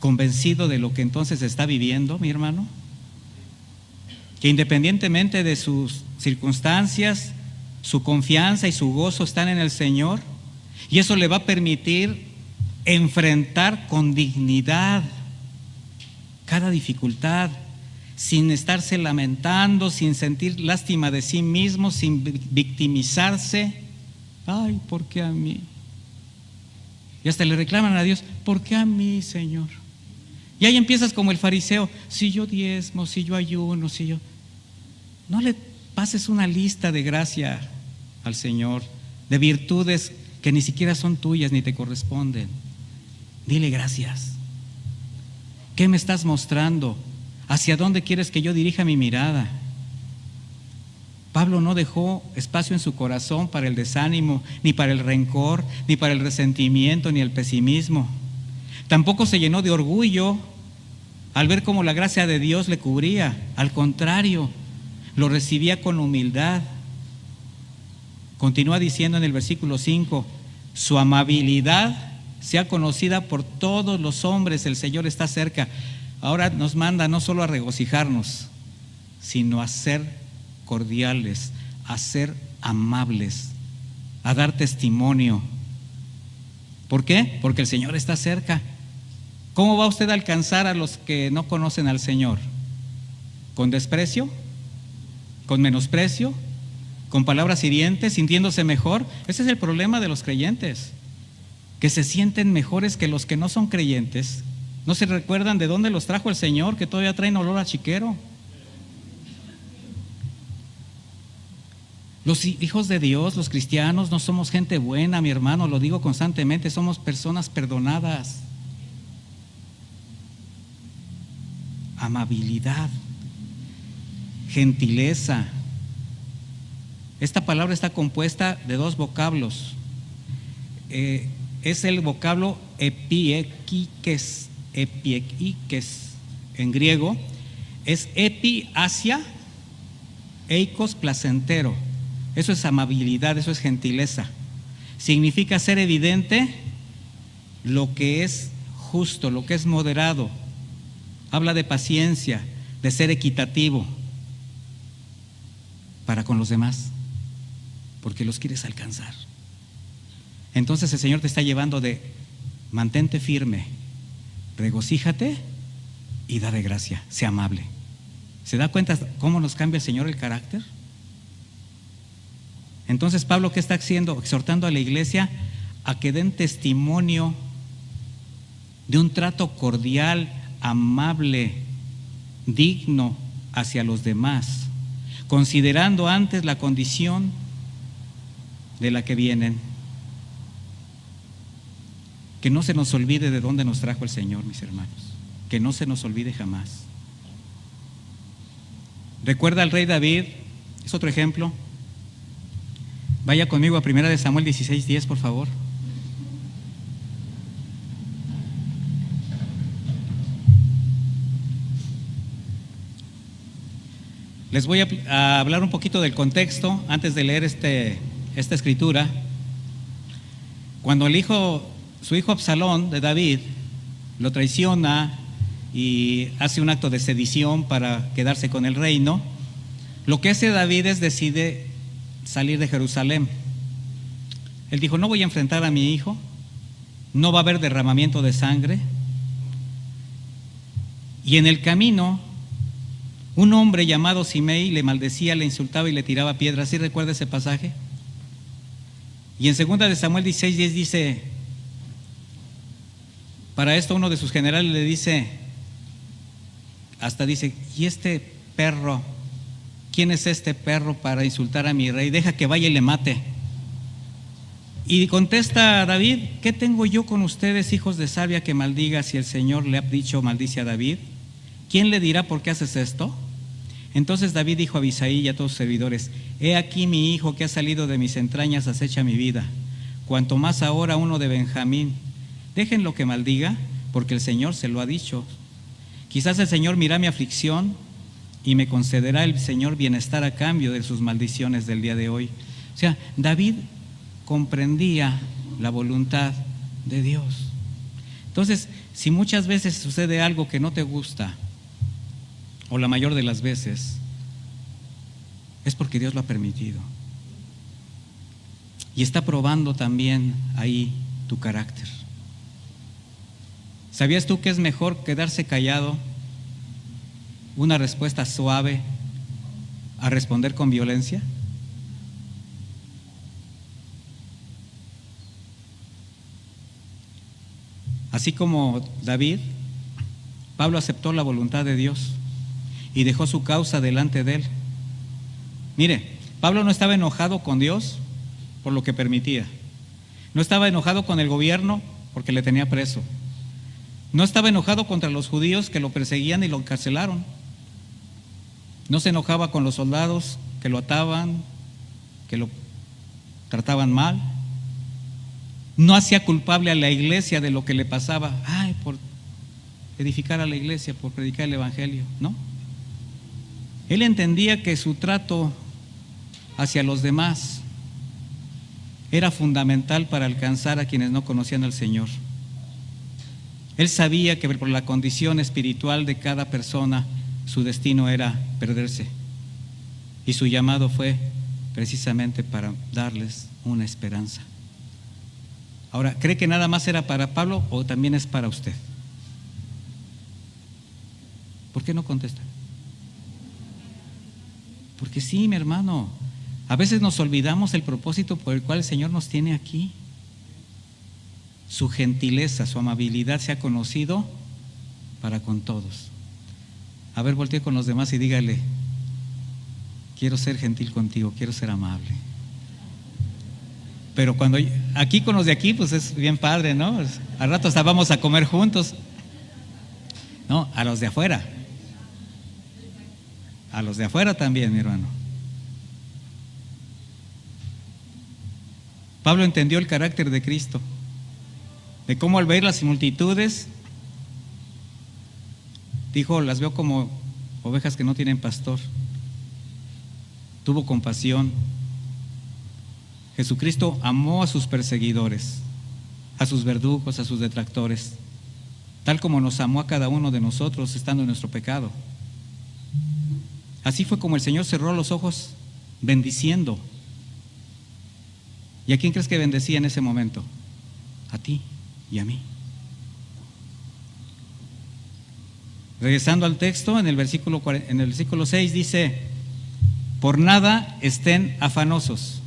A: ¿Convencido de lo que entonces está viviendo, mi hermano? Que independientemente de sus circunstancias, su confianza y su gozo están en el Señor, y eso le va a permitir enfrentar con dignidad cada dificultad, sin estarse lamentando, sin sentir lástima de sí mismo, sin victimizarse. Ay, ¿por qué a mí? Y hasta le reclaman a Dios, ¿por qué a mí, Señor? Y ahí empiezas como el fariseo, si yo diezmo, si yo ayuno, si yo... No le pases una lista de gracia al Señor, de virtudes que ni siquiera son tuyas ni te corresponden. Dile gracias. ¿Qué me estás mostrando? ¿Hacia dónde quieres que yo dirija mi mirada? Pablo no dejó espacio en su corazón para el desánimo, ni para el rencor, ni para el resentimiento, ni el pesimismo. Tampoco se llenó de orgullo al ver cómo la gracia de Dios le cubría. Al contrario, lo recibía con humildad. Continúa diciendo en el versículo 5, su amabilidad sea conocida por todos los hombres, el Señor está cerca. Ahora nos manda no solo a regocijarnos, sino a ser cordiales, a ser amables, a dar testimonio. ¿Por qué? Porque el Señor está cerca. ¿Cómo va usted a alcanzar a los que no conocen al Señor? ¿Con desprecio? ¿Con menosprecio? ¿Con palabras hirientes? ¿Sintiéndose mejor? Ese es el problema de los creyentes, que se sienten mejores que los que no son creyentes. ¿No se recuerdan de dónde los trajo el Señor, que todavía traen olor a chiquero? Los hijos de Dios, los cristianos, no somos gente buena, mi hermano, lo digo constantemente, somos personas perdonadas. Amabilidad, gentileza. Esta palabra está compuesta de dos vocablos. Es el vocablo epiekikes en griego. Es epi, hacia, eikos, placentero. Eso es amabilidad, eso es gentileza. Significa hacer evidente lo que es justo, lo que es moderado. Habla de paciencia, de ser equitativo para con los demás, porque los quieres alcanzar. Entonces el Señor te está llevando de mantente firme, regocíjate y dale gracia, sea amable. ¿Se da cuenta cómo nos cambia el Señor el carácter? Entonces Pablo, ¿qué está haciendo? Exhortando a la iglesia a que den testimonio de un trato cordial, amable, digno hacia los demás, considerando antes la condición de la que vienen. Que no se nos olvide de dónde nos trajo el Señor, mis hermanos, que no se nos olvide jamás. Recuerda al rey David, es otro ejemplo. Vaya conmigo a 1 Samuel 16:10, por favor. Les voy a hablar un poquito del contexto antes de leer esta escritura. Cuando su hijo Absalón de David lo traiciona y hace un acto de sedición para quedarse con el reino, lo que hace David es decide salir de Jerusalén. Él dijo: no voy a enfrentar a mi hijo, no va a haber derramamiento de sangre. Y en el camino, un hombre llamado Simei le maldecía, le insultaba y le tiraba piedras. ¿Sí recuerda ese pasaje? Y en 2 Samuel 16:10 dice, para esto uno de sus generales le dice, hasta dice: ¿y este perro? ¿Quién es este perro para insultar a mi rey? Deja que vaya y le mate. Y contesta David: ¿qué tengo yo con ustedes, hijos de sabia, que maldiga? Si el Señor le ha dicho maldice a David, ¿quién le dirá por qué haces esto? Entonces David dijo a Abisai y a todos sus servidores: he aquí mi hijo que ha salido de mis entrañas acecha mi vida, cuanto más ahora uno de Benjamín. Déjenlo que maldiga, porque el Señor se lo ha dicho. Quizás el Señor mira mi aflicción y me concederá el Señor bienestar a cambio de sus maldiciones del día de hoy. O sea, David comprendía la voluntad de Dios. Entonces, si muchas veces sucede algo que no te gusta, o la mayor de las veces, es porque Dios lo ha permitido. Y está probando también ahí tu carácter. ¿Sabías tú que es mejor quedarse callado, una respuesta suave, a responder con violencia? Así como David, Pablo aceptó la voluntad de Dios y dejó su causa delante de él. Mire, Pablo no estaba enojado con Dios por lo que permitía. No estaba enojado con el gobierno porque le tenía preso. No estaba enojado contra los judíos que lo perseguían y lo encarcelaron. No se enojaba con los soldados que lo ataban, que lo trataban mal. No hacía culpable a la iglesia de lo que le pasaba. Ay, por edificar a la iglesia, por predicar el evangelio. No. Él entendía que su trato hacia los demás era fundamental para alcanzar a quienes no conocían al Señor. Él sabía que por la condición espiritual de cada persona, su destino era perderse. Y su llamado fue precisamente para darles una esperanza. Ahora, ¿cree que nada más era para Pablo o también es para usted? ¿Por qué no contesta? Porque sí, mi hermano, a veces nos olvidamos el propósito por el cual el Señor nos tiene aquí. Su gentileza, su amabilidad se ha conocido para con todos. A ver, voltee con los demás y dígale: quiero ser gentil contigo, quiero ser amable. Pero cuando aquí con los de aquí, pues es bien padre, ¿no? Al rato hasta vamos a comer juntos. No, a los de afuera. A los de afuera también, mi hermano. Pablo entendió el carácter de Cristo, de cómo al ver las multitudes, dijo: las veo como ovejas que no tienen pastor. Tuvo compasión. Jesucristo amó a sus perseguidores, a sus verdugos, a sus detractores, tal como nos amó a cada uno de nosotros estando en nuestro pecado. Así fue como el Señor cerró los ojos bendiciendo. ¿Y a quién crees que bendecía en ese momento? A ti y a mí. Regresando al texto, en el versículo 6 dice: por nada estén afanosos.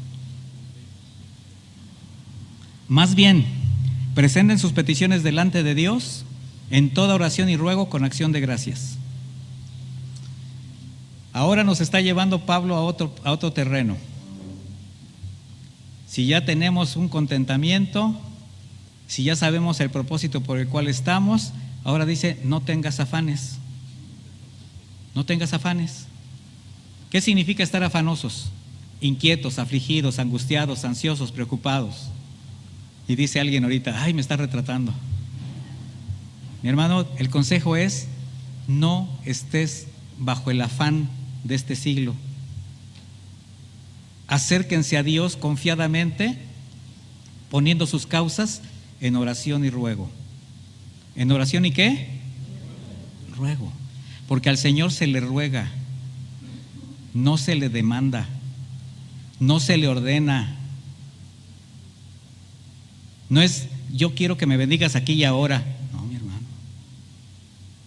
A: Más bien, presenten sus peticiones delante de Dios en toda oración y ruego con acción de gracias. Ahora nos está llevando Pablo a otro terreno. Si ya tenemos un contentamiento, si ya sabemos el propósito por el cual estamos, ahora dice: no tengas afanes. No tengas afanes. ¿Qué significa estar afanosos? Inquietos, afligidos, angustiados, ansiosos, preocupados. Y dice alguien ahorita: ay, me está retratando. Mi hermano, el consejo es: no estés bajo el afán de este siglo. Acérquense a Dios confiadamente, poniendo sus causas en oración y ruego. ¿En oración y qué? Ruego. Porque al Señor se le ruega, no se le demanda, no se le ordena. No es: yo quiero que me bendigas aquí y ahora. No, mi hermano.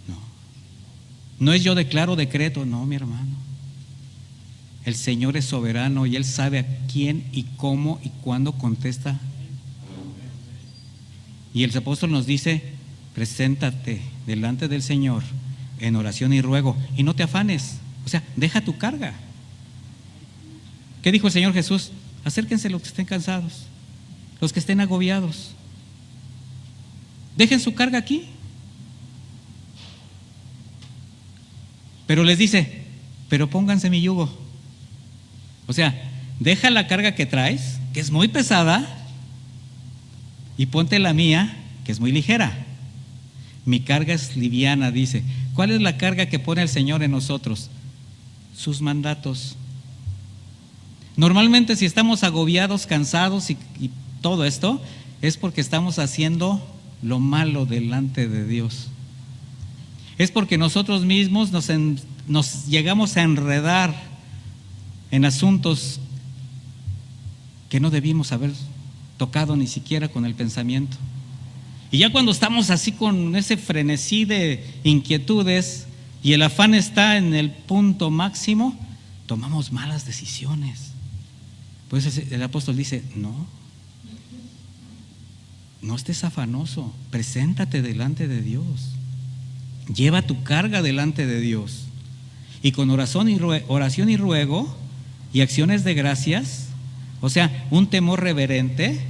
A: No. No es: yo declaro decreto. No, mi hermano. El Señor es soberano y Él sabe a quién y cómo y cuándo contesta. Y el apóstol nos dice: preséntate delante del Señor en oración y ruego y no te afanes. O sea, deja tu carga. ¿Qué dijo el Señor Jesús? Acérquense los que estén cansados, los que estén agobiados. Dejen su carga aquí. Pero les dice: pero pónganse mi yugo. O sea, deja la carga que traes, que es muy pesada, y ponte la mía, que es muy ligera. Mi carga es liviana, dice. ¿Cuál es la carga que pone el Señor en nosotros? Sus mandatos. Normalmente, si estamos agobiados, cansados y todo esto, es porque estamos haciendo lo malo delante de Dios. Es porque nosotros mismos nos llegamos a enredar en asuntos que no debimos haber tocado ni siquiera con el pensamiento. Y ya cuando estamos así con ese frenesí de inquietudes y el afán está en el punto máximo, tomamos malas decisiones. Pues el apóstol dice: no estés afanoso, preséntate delante de Dios, lleva tu carga delante de Dios, y con oración y ruego y acciones de gracias, o sea, un temor reverente,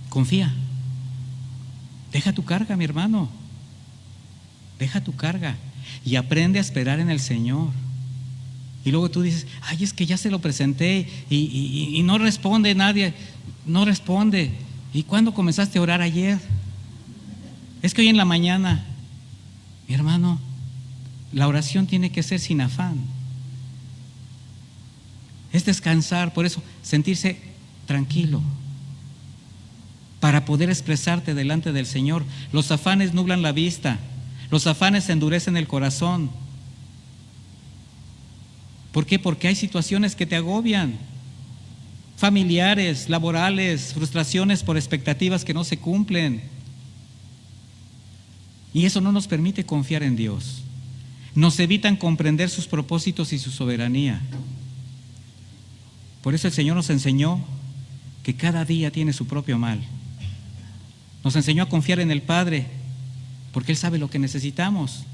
A: confía. Deja tu carga, mi hermano, deja tu carga y aprende a esperar en el Señor. Y luego tú dices: ay, es que ya se lo presenté y no responde nadie, no responde. ¿Y cuándo comenzaste a orar? Ayer. Es que hoy en la mañana. Mi hermano, la oración tiene que ser sin afán. Es descansar, por eso sentirse tranquilo, para poder expresarte delante del Señor. Los afanes nublan la vista, los afanes endurecen el corazón. ¿Por qué? Porque hay situaciones que te agobian, familiares, laborales, frustraciones por expectativas que no se cumplen. Y eso no nos permite confiar en Dios. nos evitan comprender sus propósitos y su soberanía. Por eso el Señor nos enseñó que cada día tiene su propio mal. Nos enseñó a confiar en el Padre, porque Él sabe lo que necesitamos.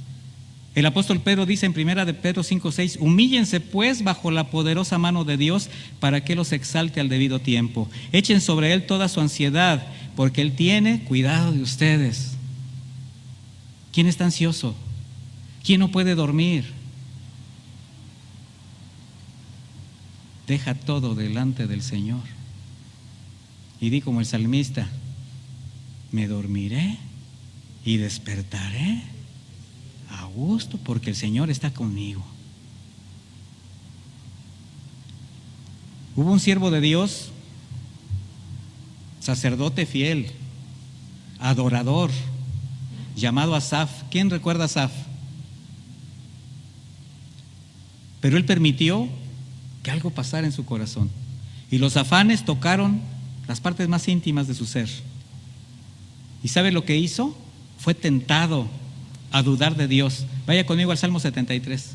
A: El apóstol Pedro dice en 1 de Pedro 5:6: humíllense pues bajo la poderosa mano de Dios para que los exalte al debido tiempo. Echen sobre Él toda su ansiedad, porque Él tiene cuidado de ustedes. ¿Quién está ansioso? ¿Quién no puede dormir? Deja todo delante del Señor. Y di como el salmista: me dormiré y despertaré a gusto, porque el Señor está conmigo. Hubo un siervo de Dios, sacerdote fiel, adorador, llamado Asaf. ¿Quién recuerda a Asaf? Pero él permitió que algo pasara en su corazón, y los afanes tocaron las partes más íntimas de su ser. ¿Y sabe lo que hizo? Fue tentado a dudar de Dios. Vaya conmigo al Salmo 73.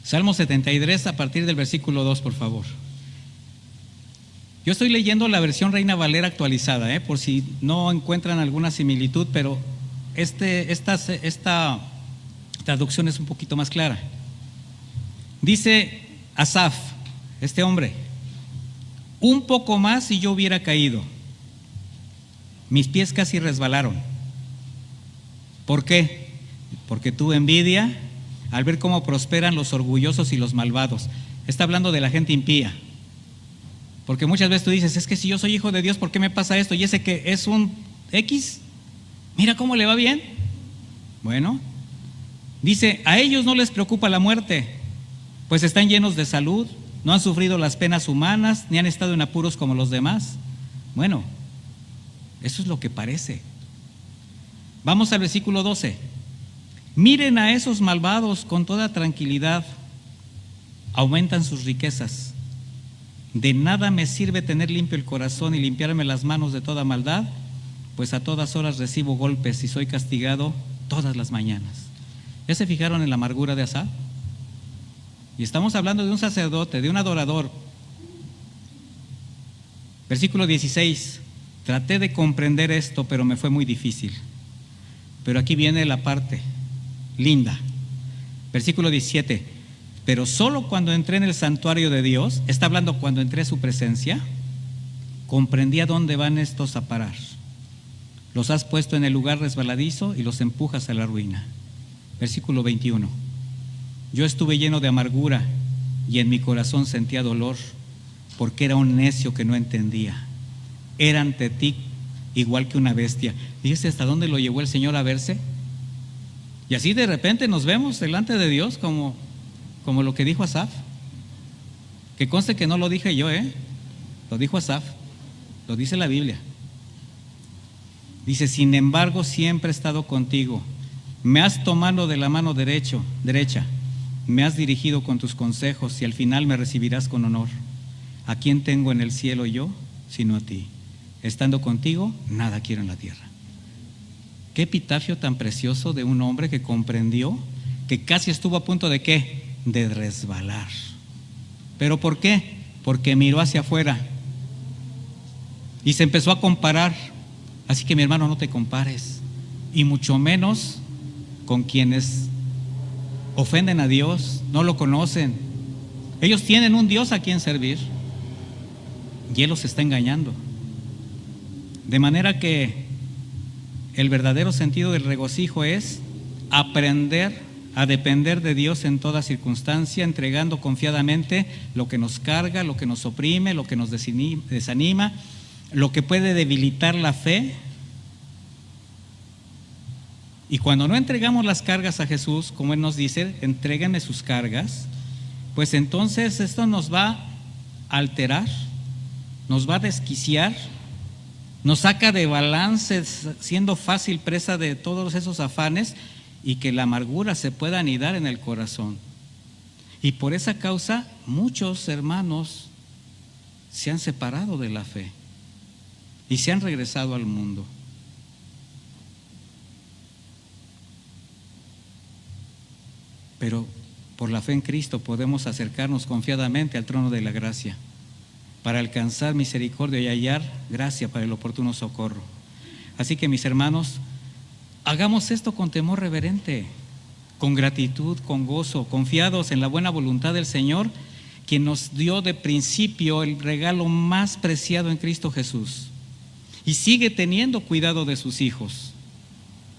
A: Salmo 73, a partir del versículo 2, por favor. Yo estoy leyendo la versión Reina Valera actualizada, por si no encuentran alguna similitud, pero esta traducción es un poquito más clara. Dice Asaf, este hombre: un poco más y yo hubiera caído, mis pies casi resbalaron. ¿Por qué? Porque tuve envidia al ver cómo prosperan los orgullosos y los malvados. Está hablando de la gente impía. Porque muchas veces tú dices: es que si yo soy hijo de Dios, ¿por qué me pasa esto? Y ese que es un X, mira cómo le va bien. Bueno, dice: a ellos no les preocupa la muerte, pues están llenos de salud, no han sufrido las penas humanas, ni han estado en apuros como los demás. Bueno, eso es lo que parece. Vamos al versículo 12. Miren a esos malvados con toda tranquilidad, aumentan sus riquezas. De nada me sirve tener limpio el corazón y limpiarme las manos de toda maldad, pues a todas horas recibo golpes y soy castigado todas las mañanas. ¿Ya se fijaron en la amargura de Asaf? Y estamos hablando de un sacerdote, de un adorador. Versículo 16: traté de comprender esto, pero me fue muy difícil. Pero aquí viene la parte linda. Versículo 17: pero solo cuando entré en el santuario de Dios, está hablando cuando entré a su presencia, comprendí a dónde van estos a parar. Los has puesto en el lugar resbaladizo y los empujas a la ruina. Versículo 21: yo estuve lleno de amargura y en mi corazón sentía dolor, porque era un necio que no entendía. Era ante ti igual que una bestia. Fíjese hasta dónde lo llevó el Señor a verse. Y así de repente nos vemos delante de Dios como lo que dijo Asaf. Que conste que no lo dije yo, lo dijo Asaf, lo dice la Biblia. Dice: sin embargo siempre he estado contigo, me has tomado de la mano derecha, me has dirigido con tus consejos y al final me recibirás con honor. ¿A quién tengo en el cielo yo sino a ti? Estando contigo nada quiero en la tierra. Qué epitafio tan precioso de un hombre que comprendió que casi estuvo a punto de ¿qué? De resbalar. ¿Pero por qué? Porque miró hacia afuera y se empezó a comparar. Así que mi hermano, no te compares, y mucho menos con quienes ofenden a Dios, no lo conocen. Ellos tienen un Dios a quien servir y Él los está engañando. De manera que el verdadero sentido del regocijo es aprender a depender de Dios en toda circunstancia, entregando confiadamente lo que nos carga, lo que nos oprime, lo que nos desanima, lo que puede debilitar la fe. Y cuando no entregamos las cargas a Jesús, como Él nos dice: entréguenme sus cargas, pues entonces esto nos va a alterar, nos va a desquiciar, nos saca de balance, siendo fácil presa de todos esos afanes, y que la amargura se pueda anidar en el corazón. Y por esa causa muchos hermanos se han separado de la fe y se han regresado al mundo. Pero por la fe en Cristo podemos acercarnos confiadamente al trono de la gracia para alcanzar misericordia y hallar gracia para el oportuno socorro. Así que, mis hermanos, hagamos esto con temor reverente, con gratitud, con gozo, confiados en la buena voluntad del Señor, quien nos dio de principio el regalo más preciado en Cristo Jesús y sigue teniendo cuidado de sus hijos.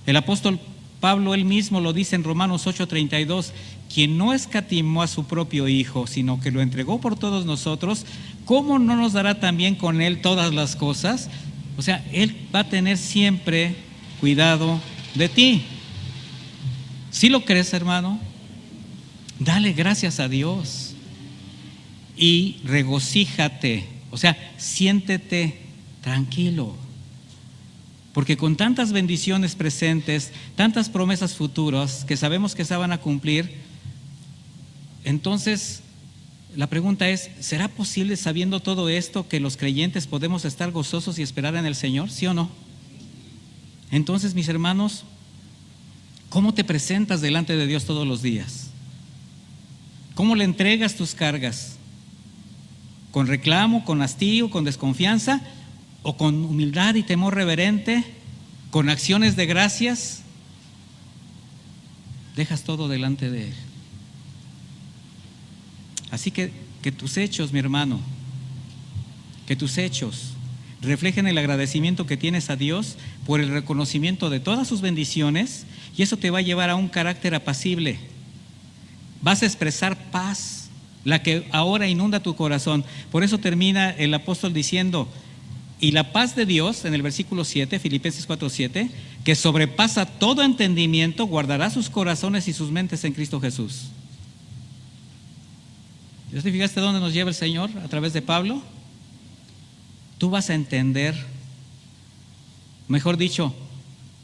A: El apóstol Pablo él mismo lo dice en Romanos 8:32, quien no escatimó a su propio Hijo, sino que lo entregó por todos nosotros, ¿cómo no nos dará también con Él todas las cosas? O sea, Él va a tener siempre cuidado de ti. ¿Sí lo crees, hermano? Dale gracias a Dios y regocíjate, o sea, siéntete tranquilo. Porque con tantas bendiciones presentes, tantas promesas futuras que sabemos que se van a cumplir, entonces la pregunta es, ¿será posible sabiendo todo esto que los creyentes podemos estar gozosos y esperar en el Señor? ¿Sí o no? Entonces, mis hermanos, ¿cómo te presentas delante de Dios todos los días? ¿Cómo le entregas tus cargas? ¿Con reclamo, con hastío, con desconfianza? ¿O con humildad y temor reverente? ¿Con acciones de gracias? Dejas todo delante de Él. Así que tus hechos, mi hermano, que tus hechos reflejen el agradecimiento que tienes a Dios por el reconocimiento de todas sus bendiciones, y eso te va a llevar a un carácter apacible. Vas a expresar paz, la que ahora inunda tu corazón. Por eso termina el apóstol diciendo, y la paz de Dios, en el versículo 7, Filipenses 4:7, que sobrepasa todo entendimiento, guardará sus corazones y sus mentes en Cristo Jesús. ¿Ya te fijaste dónde nos lleva el Señor a través de Pablo? Tú vas a entender, mejor dicho,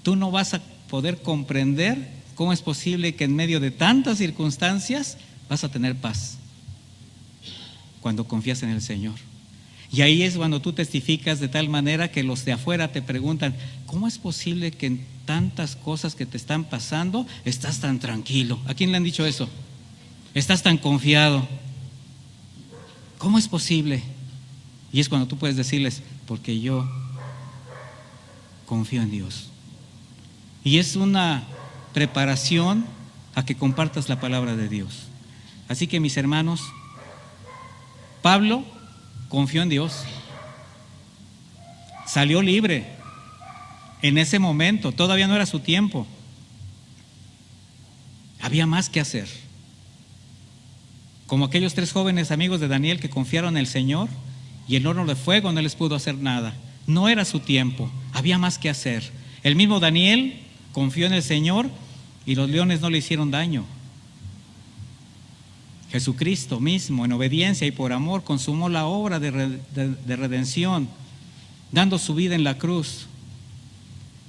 A: tú no vas a poder comprender cómo es posible que en medio de tantas circunstancias vas a tener paz cuando confías en el Señor. Y ahí es cuando tú testificas de tal manera que los de afuera te preguntan, ¿cómo es posible que en tantas cosas que te están pasando estás tan tranquilo? ¿A quién le han dicho eso? Estás tan confiado. ¿Cómo es posible? Y es cuando tú puedes decirles, porque yo confío en Dios. Y es una preparación a que compartas la palabra de Dios. Así que, mis hermanos, Pablo confió en Dios, salió libre en ese momento, todavía no era su tiempo, había más que hacer. Como aquellos 3 jóvenes amigos de Daniel que confiaron en el Señor y el horno de fuego no les pudo hacer nada, no era su tiempo, había más que hacer. El mismo Daniel confió en el Señor y los leones no le hicieron daño. Jesucristo mismo, en obediencia y por amor, consumó la obra de redención, dando su vida en la cruz.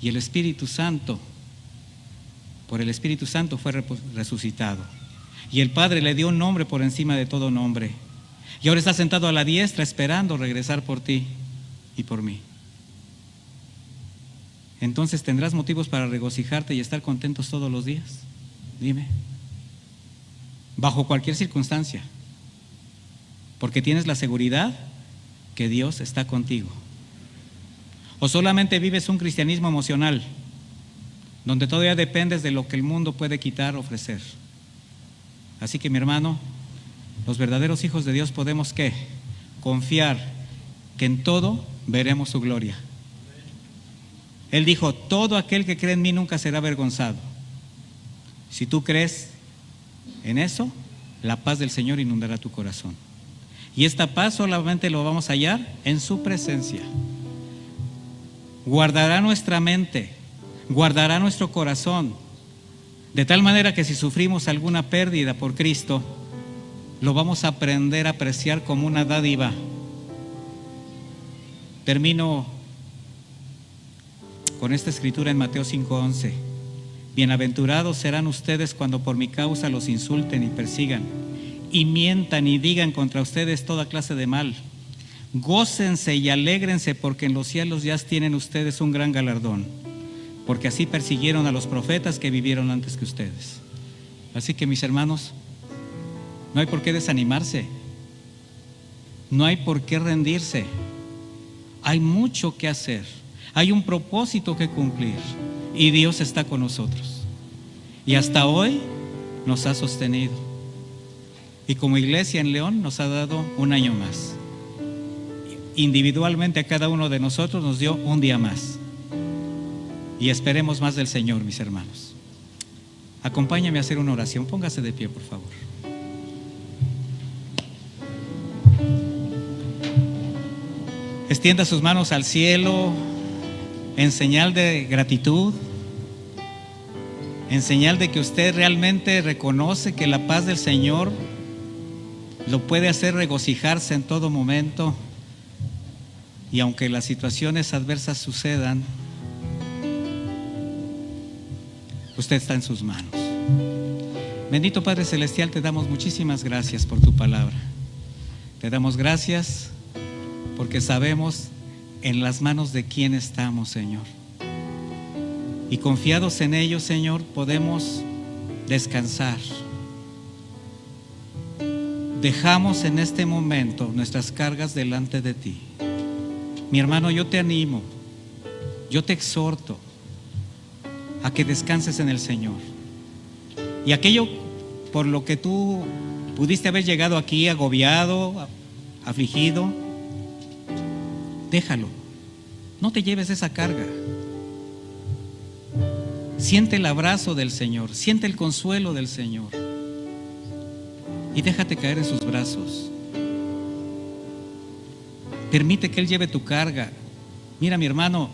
A: Y el Espíritu Santo, por el Espíritu Santo fue resucitado. Y el Padre le dio un nombre por encima de todo nombre. Y ahora está sentado a la diestra esperando regresar por ti y por mí. Entonces, ¿tendrás motivos para regocijarte y estar contentos todos los días? Dime. Bajo cualquier circunstancia, porque tienes la seguridad que Dios está contigo. O solamente vives un cristianismo emocional, donde todavía dependes de lo que el mundo puede quitar o ofrecer. Así que, mi hermano, los verdaderos hijos de Dios podemos ¿qué? Confiar que en todo veremos su gloria. Él dijo, todo aquel que cree en mí nunca será avergonzado. Si tú crees en eso, la paz del Señor inundará tu corazón. Y esta paz solamente lo vamos a hallar en su presencia. Guardará nuestra mente, guardará nuestro corazón, de tal manera que si sufrimos alguna pérdida por Cristo, lo vamos a aprender a apreciar como una dádiva. Termino con esta escritura en Mateo 5:11. Bienaventurados serán ustedes cuando por mi causa los insulten y persigan y mientan y digan contra ustedes toda clase de mal. Gócense y alégrense, porque en los cielos ya tienen ustedes un gran galardón, porque así persiguieron a los profetas que vivieron antes que ustedes. Así que, mis hermanos, no hay por qué desanimarse, no hay por qué rendirse. Hay mucho que hacer, hay un propósito que cumplir, y Dios está con nosotros. Y hasta hoy nos ha sostenido. Y como iglesia en León nos ha dado un año más. Individualmente a cada uno de nosotros nos dio un día más. Y esperemos más del Señor, mis hermanos. Acompáñame a hacer una oración. Póngase de pie, por favor. Extienda sus manos al cielo en señal de gratitud, en señal de que usted realmente reconoce que la paz del Señor lo puede hacer regocijarse en todo momento. Y aunque las situaciones adversas sucedan, usted está en sus manos. Bendito Padre Celestial, te damos muchísimas gracias por tu palabra. Te damos gracias porque sabemos en las manos de quién estamos, Señor. Y confiados en ellos, Señor, podemos descansar. Dejamos en este momento nuestras cargas delante de ti. Mi hermano, yo te animo, yo te exhorto a que descanses en el Señor. Y aquello por lo que tú pudiste haber llegado aquí agobiado, afligido, déjalo. No te lleves esa carga. Siente el abrazo del Señor, siente el consuelo del Señor y déjate caer en sus brazos. Permite que Él lleve tu carga. Mira, mi hermano,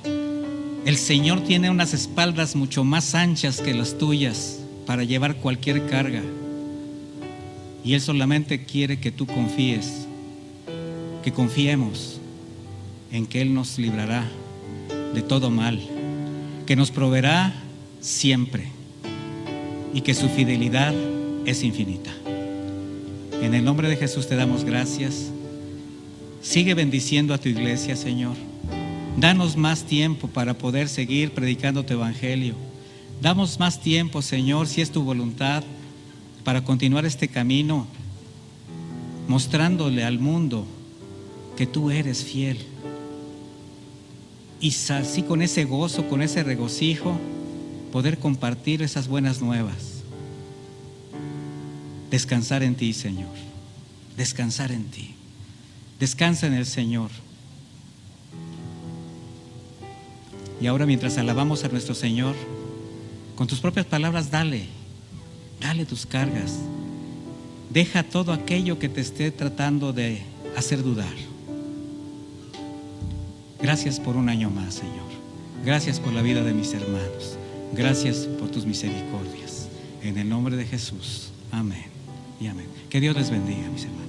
A: el Señor tiene unas espaldas mucho más anchas que las tuyas para llevar cualquier carga. Y Él solamente quiere que tú confíes, que confiemos en que Él nos librará de todo mal, que nos proveerá siempre y que su fidelidad es infinita. En el nombre de Jesús te damos gracias. Sigue bendiciendo a tu iglesia, Señor. Danos más tiempo para poder seguir predicando tu evangelio. Damos más tiempo, Señor, si es tu voluntad, para continuar este camino, mostrándole al mundo que tú eres fiel. Y así con ese gozo, con ese regocijo, poder compartir esas buenas nuevas. Descansar en ti, Señor. Descansar en ti. Descansa en el Señor. Y ahora, mientras alabamos a nuestro Señor, con tus propias palabras, dale tus cargas. Deja todo aquello que te esté tratando de hacer dudar. Gracias por un año más, Señor. Gracias por la vida de mis hermanos. Gracias por tus misericordias. En el nombre de Jesús. Amén y amén. Que Dios les bendiga, mis hermanos.